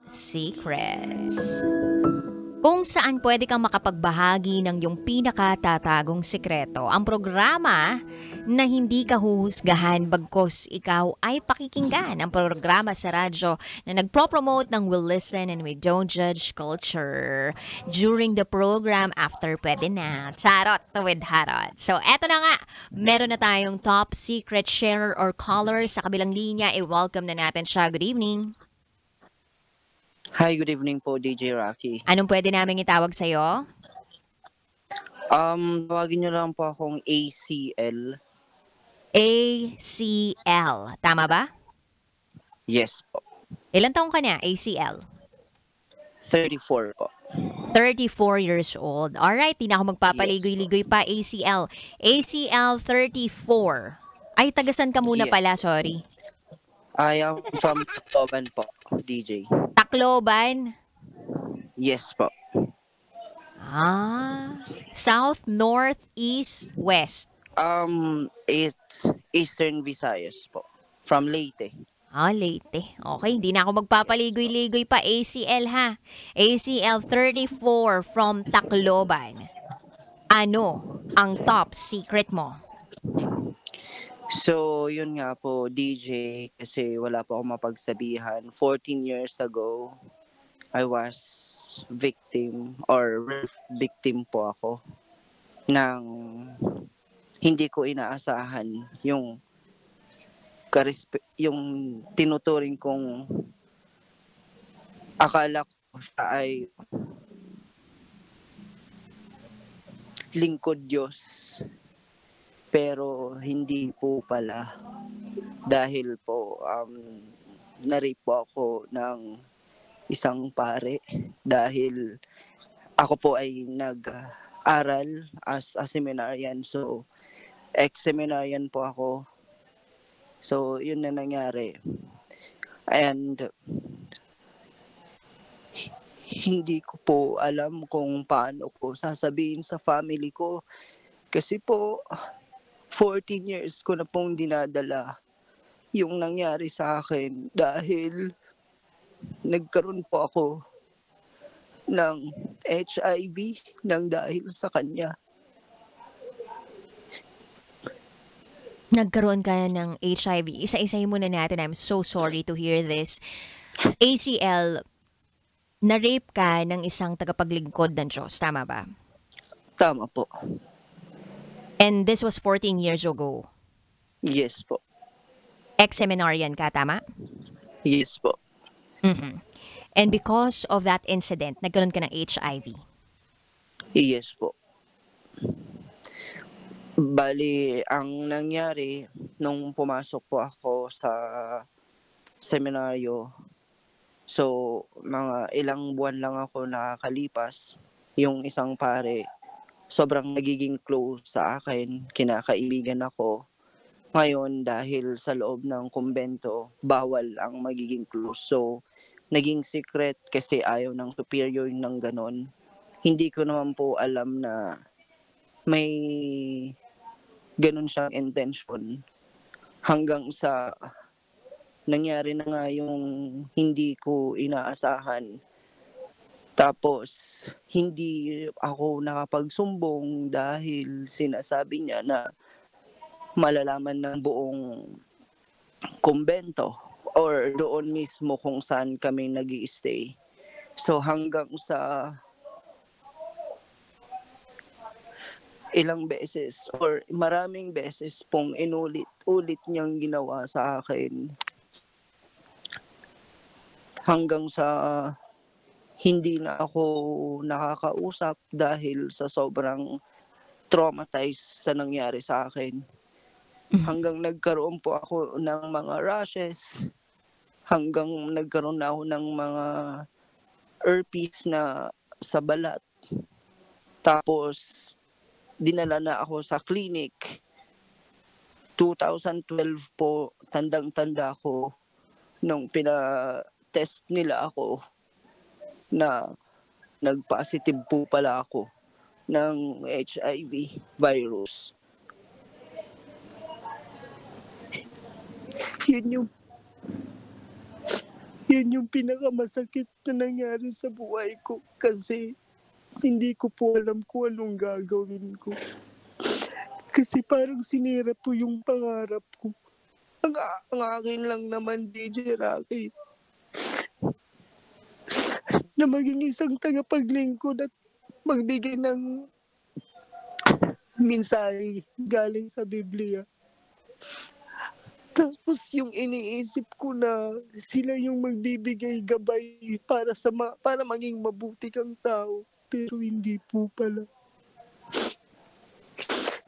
Secrets. Kung saan pwede kang makapagbahagi ng iyong pinakatatagong sikreto. Ang programa na hindi ka huhusgahan bagkos ikaw ay pakikinggan. Ang programa sa radyo na nagpo-promote ng We'll Listen and We Don't Judge culture. During the program, after pwede na. Charot with Harot. So, eto na nga. Meron na tayong top secret sharer or caller sa kabilang linya. I-welcome na natin siya. Good evening. Hi, good evening po, DJ Rocky. Anong pwede namin itawag sa'yo? Tawagin niyo lang po akong ACL. ACL. Tama ba? Yes po. Ilan taong ka na, ACL? 34 po. 34 years old. Alright, di na ako magpapaligoy-ligoy pa, ACL. ACL 34. Ay, tagasan ka muna Yes. pala, sorry. I am from Tacloban po, DJ. Tacloban? Yes po. South, North, East, West. It's Eastern Visayas po. From Leyte. Leyte. Okay, hindi na ako magpapaligoy-ligoy pa, ACL ha. ACL 34 from Tacloban. Ano ang top secret mo? So, yun nga po, DJ, kasi wala po akong mapagsabihan. 14 years ago, I was victim or victim po ako ng hindi ko inaasahan yung yung tinuturing kong akala ko siya ay lingkod Diyos. Pero hindi po pala dahil po na-rape po ako ng isang pare dahil ako po ay nag-aral as a seminarian. So, ex-seminarian po ako. So, yun na nangyari. And hindi ko po alam kung paano ko sasabihin sa family ko. Kasi po, 14 years ko na pong dinadala yung nangyari sa akin dahil nagkaroon po ako ng HIV nang dahil sa kanya. Nagkaroon ka ng HIV. Isa-isahin muna natin. I'm so sorry to hear this. ACL, na-rape ka ng isang tagapaglingkod ng Diyos. Tama ba? Tama po. And this was 14 years ago. Yes po. Ex-seminarian ka, tama? Yes po. Mm-hmm. And because of that incident, nagkaroon ka ng HIV. Yes po. Bali, ang nangyari nung pumasok po ako sa seminaryo, so mga ilang buwan lang ako nakakalipas, yung isang pare, sobrang nagiging close sa akin, kinakaibigan ako. Ngayon, dahil sa loob ng kumbento, bawal ang magiging close. So, naging secret kasi ayaw ng superior ng ganon. Hindi ko naman po alam na may ganon siyang intention hanggang sa nangyari na nga yung hindi ko inaasahan. Tapos, hindi ako nakapagsumbong dahil sinasabi niya na malalaman ng buong kumbento or doon mismo kung saan kami nag-i-stay. So, hanggang sa ilang beses or maraming beses pong inulit-ulit niyang ginawa sa akin hanggang sa hindi na ako nakakausap dahil sa sobrang traumatized sa nangyari sa akin. Hanggang nagkaroon po ako ng mga rashes, hanggang nagkaroon na ako ng mga herpes na sa balat. Tapos, dinala na ako sa clinic. 2012 po, tandang-tanda ko, nung pina-test nila ako na nag-positive po pala ako ng HIV virus. Yun yung Yun yung pinakamasakit na nangyari sa buhay ko kasi hindi ko po alam kung anong gagawin ko. Kasi parang sinira po yung pangarap ko. Ang akin lang naman, DJ Rocky, na maging isang tagapaglingkod at magbigay ng mensahe galing sa Biblia. Tapos yung iniisip ko na sila yung magbibigay gabay para maging mabuti kang tao. Pero hindi po pala.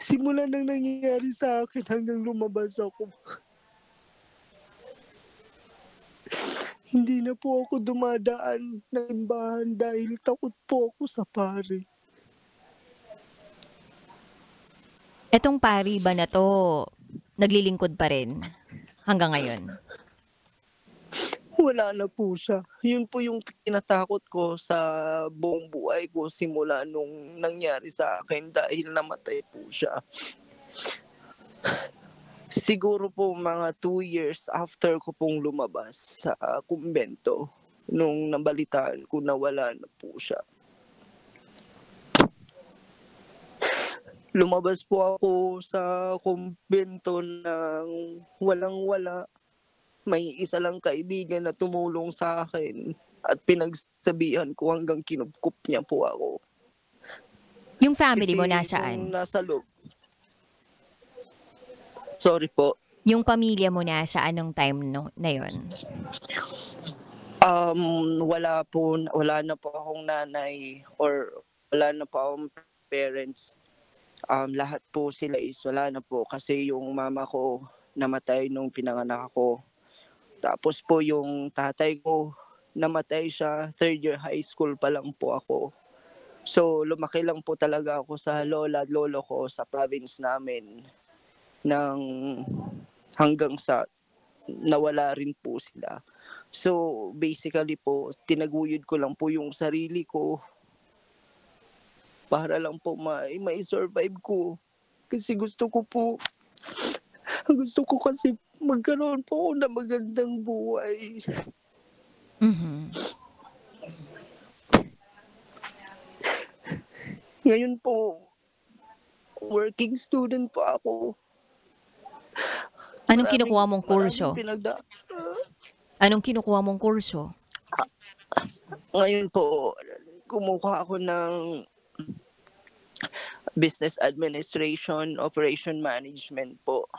Simula nang nangyayari sa akin hanggang lumabas ako, hindi na po ako dumadaan ng imbahan dahil takot po ako sa pare. Etong pari ba na to, naglilingkod pa rin hanggang ngayon? Wala na po siya. Yun po yung tinatakot ko sa buong buhay ko simula nung nangyari sa akin dahil namatay po siya. Siguro po mga 2 years after ko pong lumabas sa kumbento, nung nabalitaan ko na wala na po siya. Lumabas po ako sa kumbento ng walang-wala. May isa lang kaibigan na tumulong sa akin at pinagsabihan ko hanggang kinupkup niya po ako. Yung family Kasi mo nung nasaan? nasa loob. Sorry po. Yung pamilya mo nasaan nung time na yon? Wala na po akong nanay or wala na po akong parents. Lahat po sila is wala na po kasi yung mama ko namatay nung pinanganak ako. Tapos po yung tatay ko namatay siya, 3rd year high school pa lang po ako. So lumaki lang po talaga ako sa lola at lolo ko sa province namin hanggang sa nawala rin po sila. So basically po, tinaguyod ko lang po yung sarili ko para lang po mai-survive ko. Kasi gusto ko kasi magkaroon po ako ng magandang buhay. Mhm. Ngayon po, working student po ako. Anong kinukuha mong kurso? Anong kinukuha mong kurso? Ngayon po, kumuha ako ng business administration, operation management po.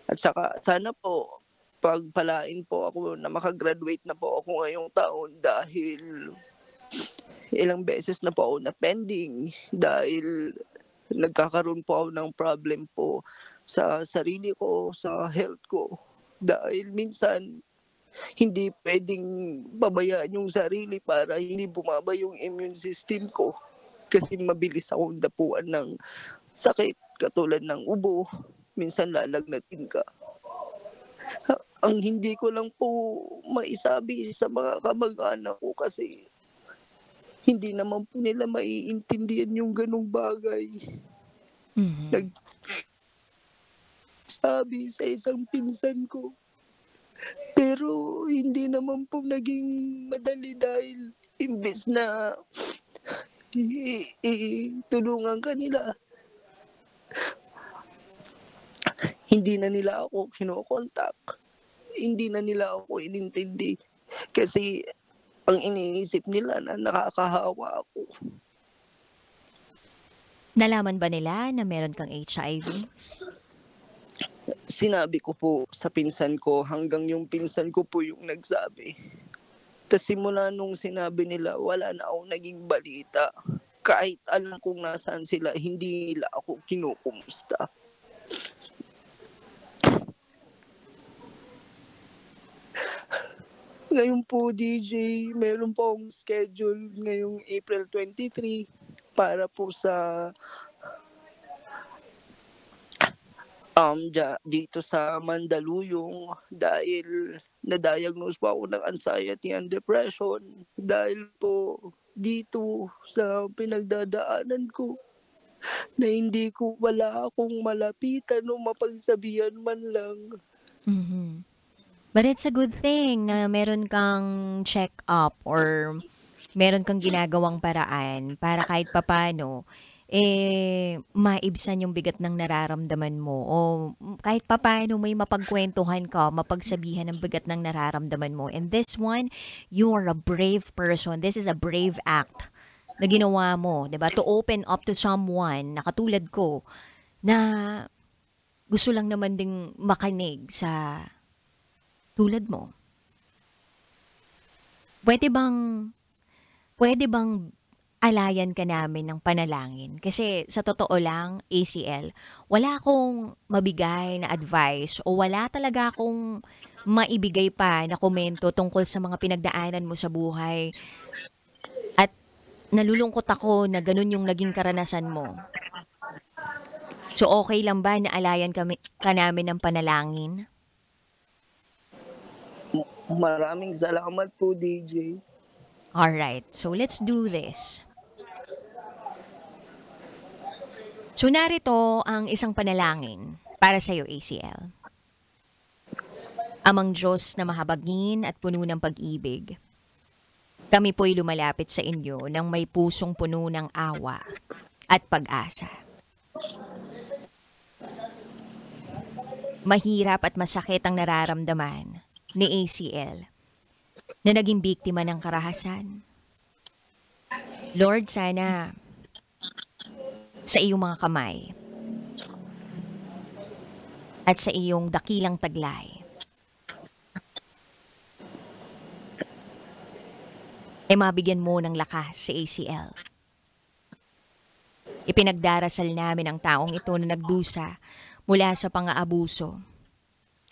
At saka sana po pagpalain po ako na makagraduate na po ako ngayong taon dahil ilang beses na po ako na pending dahil nagkakaroon po ako ng problem po sa sarili ko, sa health ko. Dahil minsan hindi pwedeng pabayaan yung sarili para hindi bumaba yung immune system ko. Kasi mabilis akong dapuan ng sakit katulad ng ubo. Minsan lalagnatin ka. Ang hindi ko lang po maisabi sa mga kamag-anak ko kasi hindi naman po nila maiintindihan yung ganong bagay. Mhm. Sabi sa isang pinsan ko. Pero hindi naman po naging madali dahil imbes na tulungan ka nila, hindi na nila ako kinokontak. Hindi na nila ako inintindi. Kasi ang iniisip nila na nakakahawa ako. Nalaman ba nila na meron kang HIV? Sinabi ko po sa pinsan ko hanggang yung pinsan ko po yung nagsabi. Kasi mula nung sinabi nila, wala na akong naging balita. Kahit alam kong nasaan sila, hindi nila ako kinukumusta. Ngayon po, DJ, meron po akong schedule ngayong April 23 para po sa dito sa Mandaluyong dahil na-diagnose po ako ng anxiety and depression dahil po dito sa pinagdadaanan ko na wala akong malapitan o mapagsabihan man lang. Mhm. But it's a good thing na meron kang check-up or meron kang ginagawang paraan para kahit papano, maibsan yung bigat ng nararamdaman mo o kahit papano may mapagkwentuhan ka, mapagsabihan ng bigat ng nararamdaman mo. And this one, you are a brave person. This is a brave act na ginawa mo, 'di ba? To open up to someone na katulad ko na gusto lang naman ding makinig sa tulad mo. Pwede bang Pwede bang alayan ka namin ng panalangin? Kasi sa totoo lang, ACL, wala akong mabigay na advice o wala talaga akong maibigay pa na komento tungkol sa mga pinagdaanan mo sa buhay. At nalulungkot ako na ganun yung naging karanasan mo. So okay lang ba na alayan ka namin ng panalangin? Maraming salamat po, DJ. Alright, so let's do this. So narito ang isang panalangin para sa iyo, ACL. Amang Diyos na mahabagin at puno ng pag-ibig, kami po'y lumalapit sa inyo ng may pusong puno ng awa at pag-asa. Mahirap at masakit ang nararamdaman ni ACL na naging biktima ng karahasan. Lord, sana sa iyong mga kamay at sa iyong dakilang taglay, mabigyan mo ng lakas si ACL. Ipinagdarasal namin ang taong ito na nagdusa mula sa pang-aabuso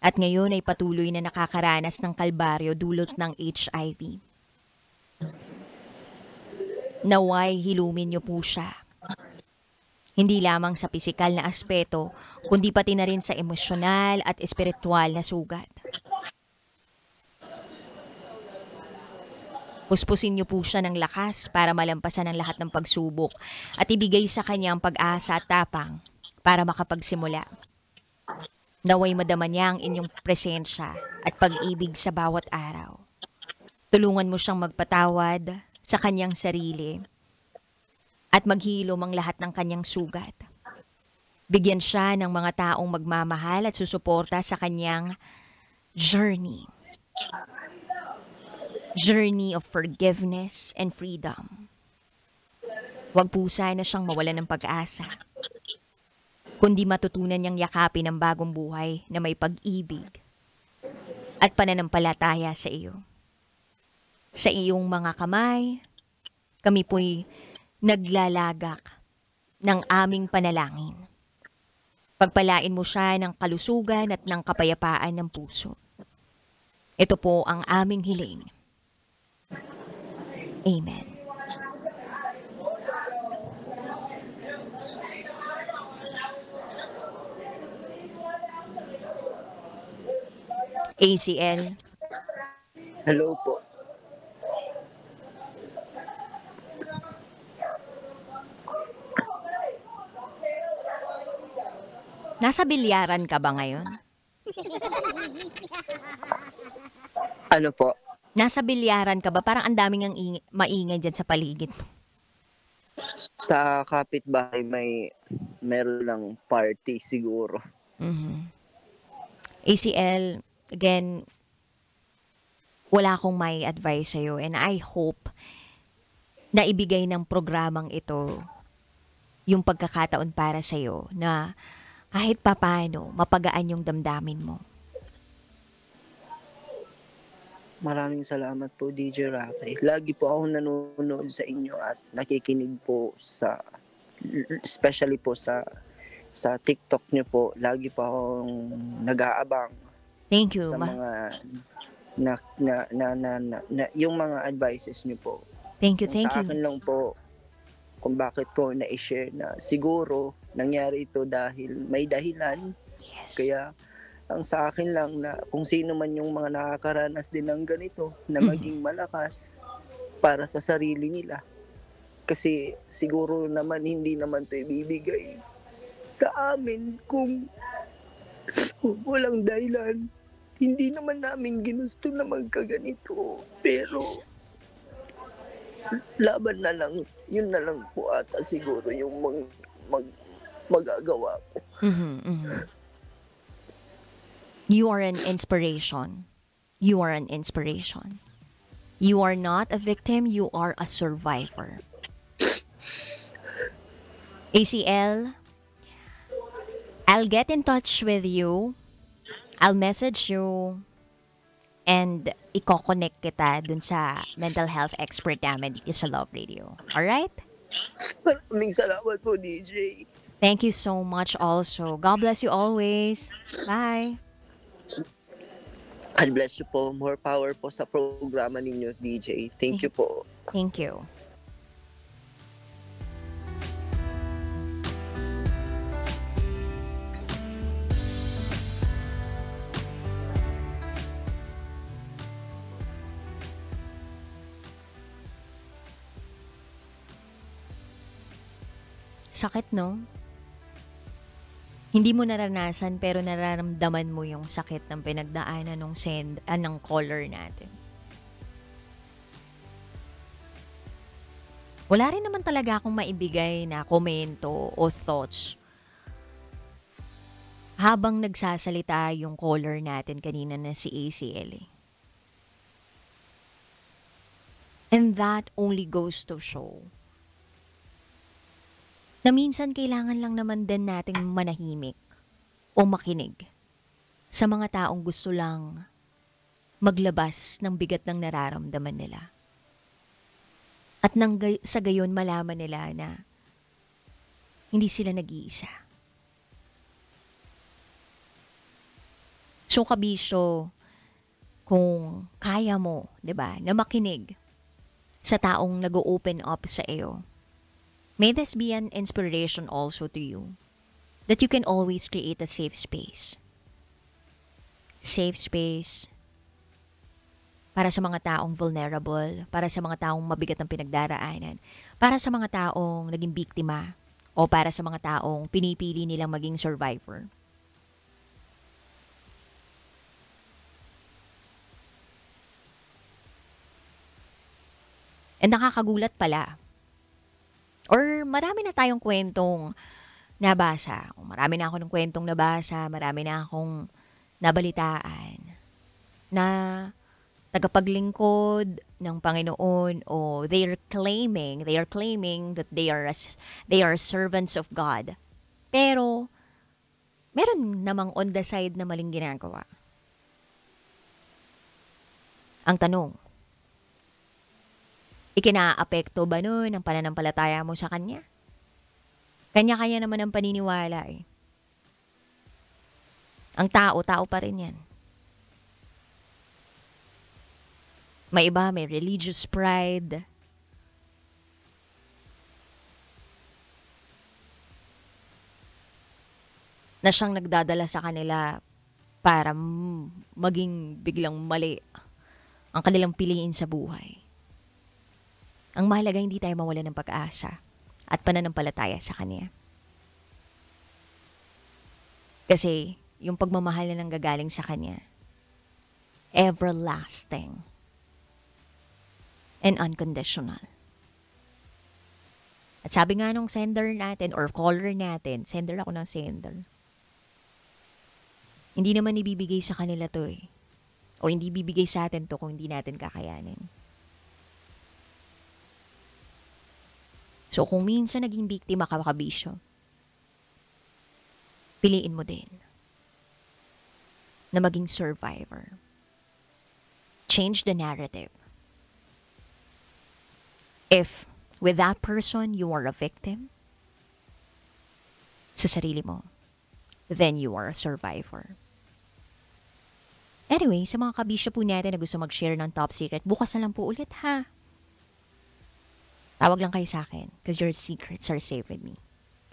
at ngayon ay patuloy na nakakaranas ng kalbaryo dulot ng HIV. Naway hilumin niyo po siya. Hindi lamang sa pisikal na aspeto, kundi pati na rin sa emosyonal at espiritual na sugat. Puspusin niyo po siya ng lakas para malampasan ang lahat ng pagsubok at ibigay sa kanya ang pag-asa at tapang para makapagsimula. Naway madama niya ang inyong presensya at pag-ibig sa bawat araw. Tulungan mo siyang magpatawad sa kanyang sarili at maghilom ang lahat ng kanyang sugat. Bigyan siya ng mga taong magmamahal at susuporta sa kanyang journey. Journey of forgiveness and freedom. Huwag po sana siyang mawalan ng pag-asa, kundi matutunan niyang yakapin ang bagong buhay na may pag-ibig at pananampalataya sa iyo. Sa iyong mga kamay, kami po'y naglalagak ng aming panalangin. Pagpalain mo siya ng kalusugan at ng kapayapaan ng puso. Ito po ang aming hiling. Amen. ACL. Hello po. Nasa bilyaran ka ba ngayon? Ano po? Nasa bilyaran ka ba? Parang ang daming ang maingay dyan sa paligid mo. Sa kapitbahay meron lang party siguro. ACL, again, wala akong may advice sa'yo and I hope na ibigay ng programang ito yung pagkakataon para sa'yo na kahit papano mapagaan yung damdamin mo. Maraming salamat po, DJ Rocky. Lagi po ako nanonood sa inyo at nakikinig po especially po sa TikTok niyo po. Lagi po akong nag-aabang. Thank you. Sa mga yung mga advices niyo po. Thank you. Sa akin lang po kung bakit ko na-share na siguro nangyari ito dahil may dahilan. Yes. Kaya ang sa akin lang na kung sino man yung mga nakakaranas din ng ganito na maging malakas para sa sarili nila. Kasi siguro naman hindi naman ito ibibigay sa amin kung walang dahilan. hindi naman namin ginusto na magkaganito. Pero laban na lang, yun na lang po ata siguro yung magagawa ko. You are an inspiration. You are an inspiration. You are not a victim, you are a survivor. ACL, I'll get in touch with you. I'll message you. And i-connect kita dun sa mental health expert namin dito sa Love Radio. Alright? Maraming salamat po, DJ. Thank you so much also. God bless you always. Bye. God bless you po. More power po sa programa ninyo, DJ. Thank you po. Thank you. Sakit, no? Hindi mo naranasan pero nararamdaman mo yung sakit ng pinagdaanan ng caller natin. Wala rin naman talaga akong maibigay na komento o thoughts habang nagsasalita yung caller natin kanina na si ACL. And that only goes to show na minsan kailangan lang naman din nating manahimik o makinig sa mga taong gusto lang maglabas ng bigat ng nararamdaman nila. At sa gayon malaman nila na hindi sila nag-iisa. So kabisyo, kung kaya mo, 'di ba, na makinig sa taong nag-open up sa iyo, may this be an inspiration also to you that you can always create a safe space. Safe space para sa mga taong vulnerable, para sa mga taong mabigat ang pinagdaraanan, para sa mga taong naging biktima, o para sa mga taong pinipili nilang maging survivor. And nakakagulat pala. Or marami na tayong kwentong nabasa. Marami na ako ng kwentong nabasa, marami na akong nabalitaan na tagapaglingkod ng Panginoon o they are claiming that they are servants of God. Pero meron namang on the side na maling ginagawa. Ang tanong, ikinaapekto ba nun ang pananampalataya mo sa Kanya? Kanya-kanya naman ang paniniwala eh. Ang tao pa rin yan. May iba, may religious pride. Na siyang nagdadala sa kanila para maging biglang mali ang kanilang piliin sa buhay. Ang mahalaga hindi tayo mawala ng pag-asa at pananampalataya sa Kanya. Kasi yung pagmamahal na nanggagaling sa Kanya, everlasting and unconditional. At sabi nga nung sender natin or caller natin, sender ako ng sender, hindi naman ibibigay sa kanila to eh. O hindi bibigay sa atin to kung hindi natin kakayanin. So kung minsan naging biktima ka kabisyo, piliin mo din na maging survivor. Change the narrative. If with that person you are a victim sa sarili mo, then you are a survivor. Anyway, sa mga kabisyo po natin na gusto mag-share ng top secret, bukas na lang po ulit ha. Tawag lang kayo sa akin because your secrets are safe with me.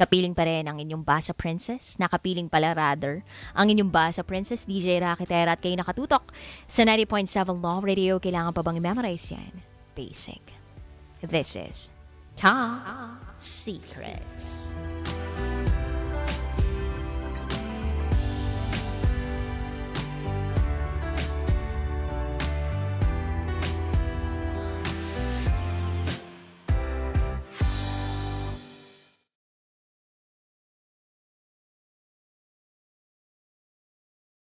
Kapiling pa rin ang inyong Basa Princess. Nakapiling pala rather ang inyong Basa Princess, DJ Rakitera, at kayo nakatutok sa 90.7 Love Radio. Kailangan pa bang i-memorize yan? Basic. This is Top Secrets.